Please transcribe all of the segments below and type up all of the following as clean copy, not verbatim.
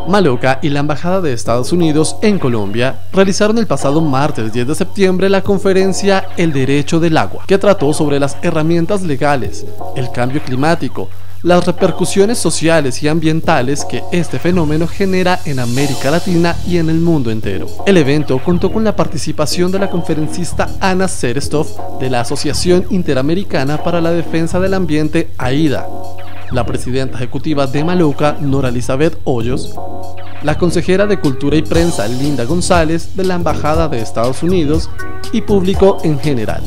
Maloca y la Embajada de Estados Unidos en Colombia realizaron el pasado martes 10 de septiembre la conferencia El Derecho del Agua, que trató sobre las herramientas legales, el cambio climático, las repercusiones sociales y ambientales que este fenómeno genera en América Latina y en el mundo entero. El evento contó con la participación de la conferencista Ana Serestov de la Asociación Interamericana para la Defensa del Ambiente, AIDA, la presidenta ejecutiva de Maloca, Nora Elizabeth Hoyos, la consejera de Cultura y Prensa, Linda González, de la Embajada de Estados Unidos y público en general.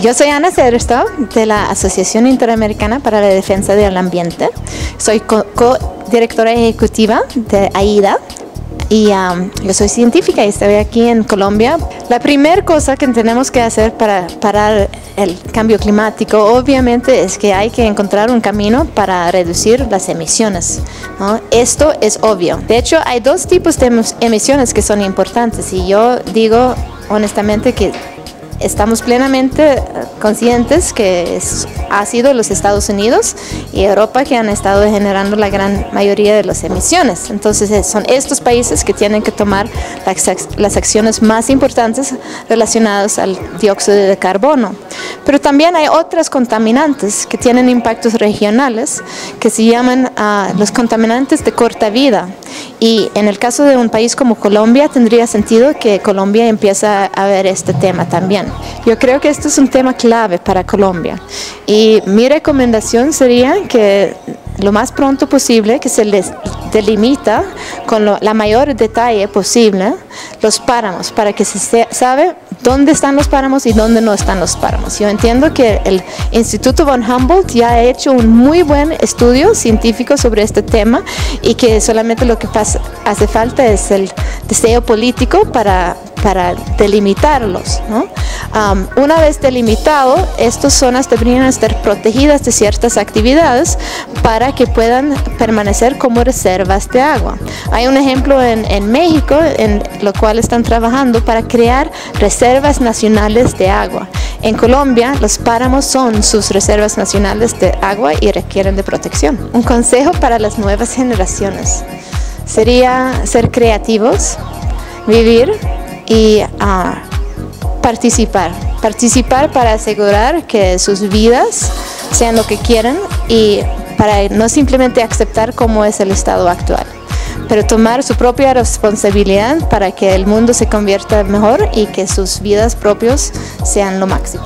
Yo soy Ana Serestov de la Asociación Interamericana para la Defensa del Ambiente. Soy co-directora ejecutiva de AIDA y yo soy científica y estoy aquí en Colombia. La primera cosa que tenemos que hacer para parar el cambio climático, obviamente, es que hay que encontrar un camino para reducir las emisiones, ¿no? Esto es obvio. De hecho, hay dos tipos de emisiones que son importantes y yo digo honestamente que estamos plenamente conscientes que ha sido los Estados Unidos y Europa que han estado generando la gran mayoría de las emisiones. Entonces son estos países que tienen que tomar las acciones más importantes relacionadas al dióxido de carbono. Pero también hay otros contaminantes que tienen impactos regionales que se llaman los contaminantes de corta vida. Y en el caso de un país como Colombia, tendría sentido que Colombia empiece a ver este tema también. Yo creo que esto es un tema clave para Colombia. Y mi recomendación sería que lo más pronto posible, que se les delimita con la mayor detalle posible los páramos, para que se sabe dónde están los páramos y dónde no están los páramos. Yo entiendo que el Instituto von Humboldt ya ha hecho un muy buen estudio científico sobre este tema y que solamente lo que hace falta es el deseo político para delimitarlos, ¿no? Una vez delimitado, estas zonas deberían estar protegidas de ciertas actividades para que puedan permanecer como reservas de agua. Hay un ejemplo en México en lo cual están trabajando para crear reservas nacionales de agua. En Colombia, los páramos son sus reservas nacionales de agua y requieren de protección. Un consejo para las nuevas generaciones sería ser creativos, vivir y participar para asegurar que sus vidas sean lo que quieren y para no simplemente aceptar cómo es el estado actual, pero tomar su propia responsabilidad para que el mundo se convierta mejor y que sus vidas propias sean lo máximo.